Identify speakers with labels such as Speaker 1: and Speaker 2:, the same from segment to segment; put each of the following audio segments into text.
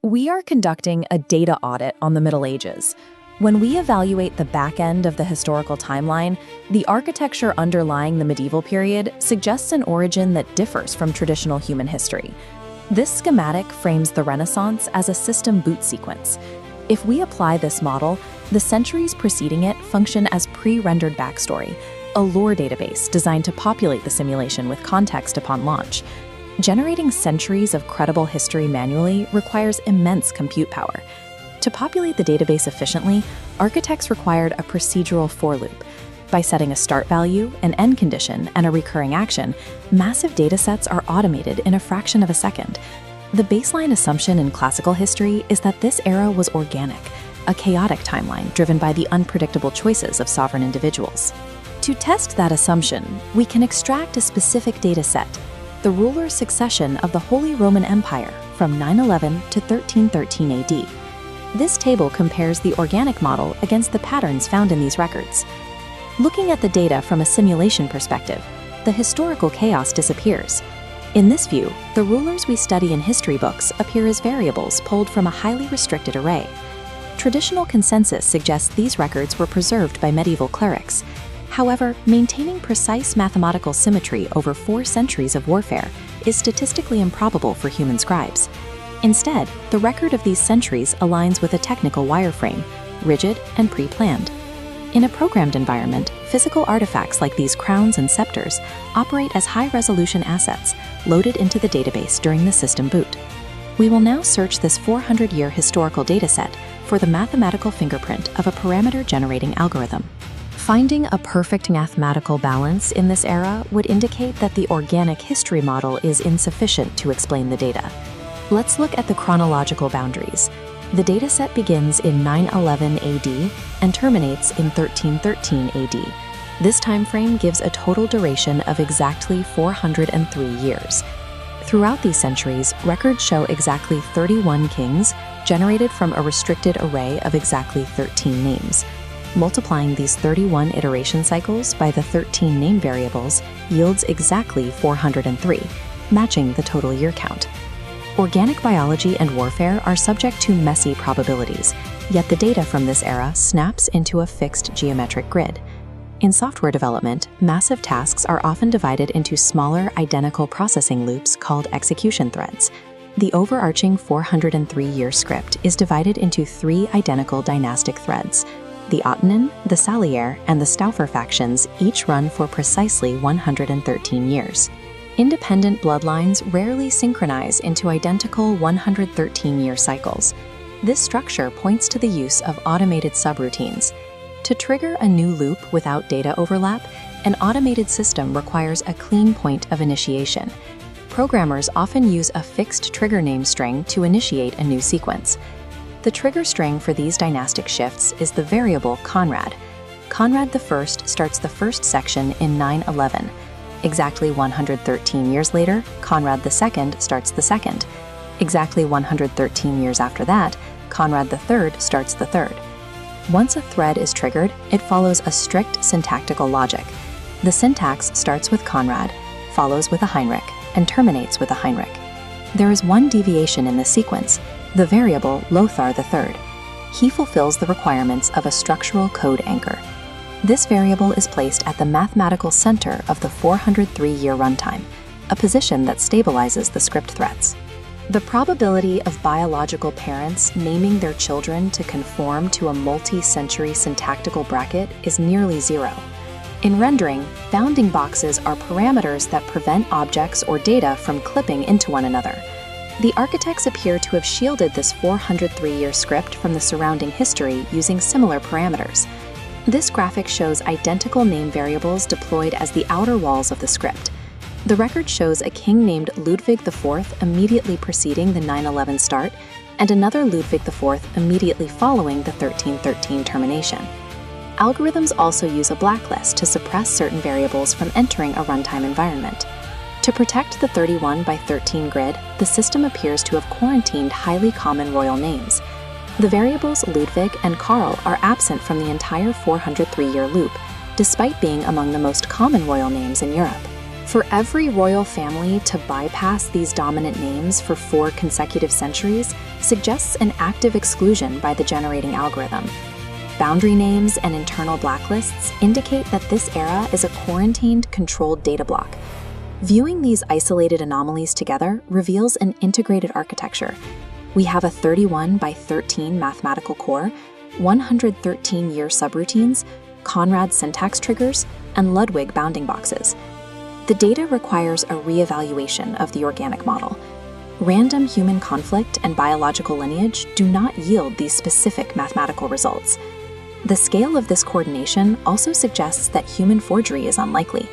Speaker 1: We are conducting a data audit on the Middle Ages. When we evaluate the back end of the historical timeline, the architecture underlying the medieval period suggests an origin that differs from traditional human history. This schematic frames the Renaissance as a system boot sequence. If we apply this model, the centuries preceding it function as pre-rendered backstory, a lore database designed to populate the simulation with context upon launch. Generating centuries of credible history manually requires immense compute power. To populate the database efficiently, architects required a procedural for loop. By setting a start value, an end condition, and a recurring action, massive datasets are automated in a fraction of a second. The baseline assumption in classical history is that this era was organic, a chaotic timeline driven by the unpredictable choices of sovereign individuals. To test that assumption, we can extract a specific dataset, the ruler succession of the Holy Roman Empire from 911 to 1313 AD. This table compares the organic model against the patterns found in these records. Looking at the data from a simulation perspective, the historical chaos disappears. In this view, the rulers we study in history books appear as variables pulled from a highly restricted array. Traditional consensus suggests these records were preserved by medieval clerics. However, maintaining precise mathematical symmetry over 4 centuries of warfare is statistically improbable for human scribes. Instead, the record of these centuries aligns with a technical wireframe, rigid and pre-planned. In a programmed environment, physical artifacts like these crowns and scepters operate as high-resolution assets loaded into the database during the system boot. We will now search this 400-year historical dataset for the mathematical fingerprint of a parameter-generating algorithm. Finding a perfect mathematical balance in this era would indicate that the organic history model is insufficient to explain the data. Let's look at the chronological boundaries. The dataset begins in 911 AD and terminates in 1313 AD. This time frame gives a total duration of exactly 403 years. Throughout these centuries, records show exactly 31 kings generated from a restricted array of exactly 13 names. Multiplying these 31 iteration cycles by the 13 name variables yields exactly 403, matching the total year count. Organic biology and warfare are subject to messy probabilities, yet the data from this era snaps into a fixed geometric grid. In software development, massive tasks are often divided into smaller, identical processing loops called execution threads. The overarching 403-year script is divided into 3 identical dynastic threads. The Ottoman, the Salier, and the Stauffer factions each run for precisely 113 years. Independent bloodlines rarely synchronize into identical 113-year cycles. This structure points to the use of automated subroutines. To trigger a new loop without data overlap, an automated system requires a clean point of initiation. Programmers often use a fixed trigger name string to initiate a new sequence. The trigger string for these dynastic shifts is the variable Konrad. Konrad I starts the first section in 911. Exactly 113 years later, Konrad II starts the second. Exactly 113 years after that, Konrad III starts the third. Once a thread is triggered, it follows a strict syntactical logic. The syntax starts with Konrad, follows with a Heinrich, and terminates with a Heinrich. There is one deviation in this sequence, the variable Lothar III. He fulfills the requirements of a structural code anchor. This variable is placed at the mathematical center of the 403-year runtime, a position that stabilizes the script threads. The probability of biological parents naming their children to conform to a multi-century syntactical bracket is nearly 0. In rendering, bounding boxes are parameters that prevent objects or data from clipping into one another. The architects appear to have shielded this 403-year script from the surrounding history using similar parameters. This graphic shows identical name variables deployed as the outer walls of the script. The record shows a king named Ludwig IV immediately preceding the 911 start, and another Ludwig IV immediately following the 1313 termination. Algorithms also use a blacklist to suppress certain variables from entering a runtime environment. To protect the 31 by 13 grid, the system appears to have quarantined highly common royal names. The variables Ludwig and Karl are absent from the entire 403-year loop, despite being among the most common royal names in Europe. For every royal family to bypass these dominant names for 4 consecutive centuries suggests an active exclusion by the generating algorithm. Boundary names and internal blacklists indicate that this era is a quarantined, controlled data block. Viewing these isolated anomalies together reveals an integrated architecture. We have a 31 by 13 mathematical core, 113-year subroutines, Konrad syntax triggers, and Ludwig bounding boxes. The data requires a reevaluation of the organic model. Random human conflict and biological lineage do not yield these specific mathematical results. The scale of this coordination also suggests that human forgery is unlikely.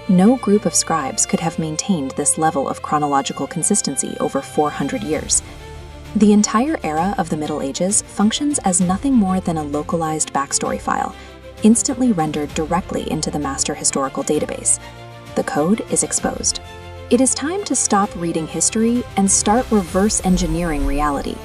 Speaker 1: No group of scribes could have maintained this level of chronological consistency over 400 years. The entire era of the Middle Ages functions as nothing more than a localized backstory file, instantly rendered directly into the master historical database. The code is exposed. It is time to stop reading history and start reverse engineering reality.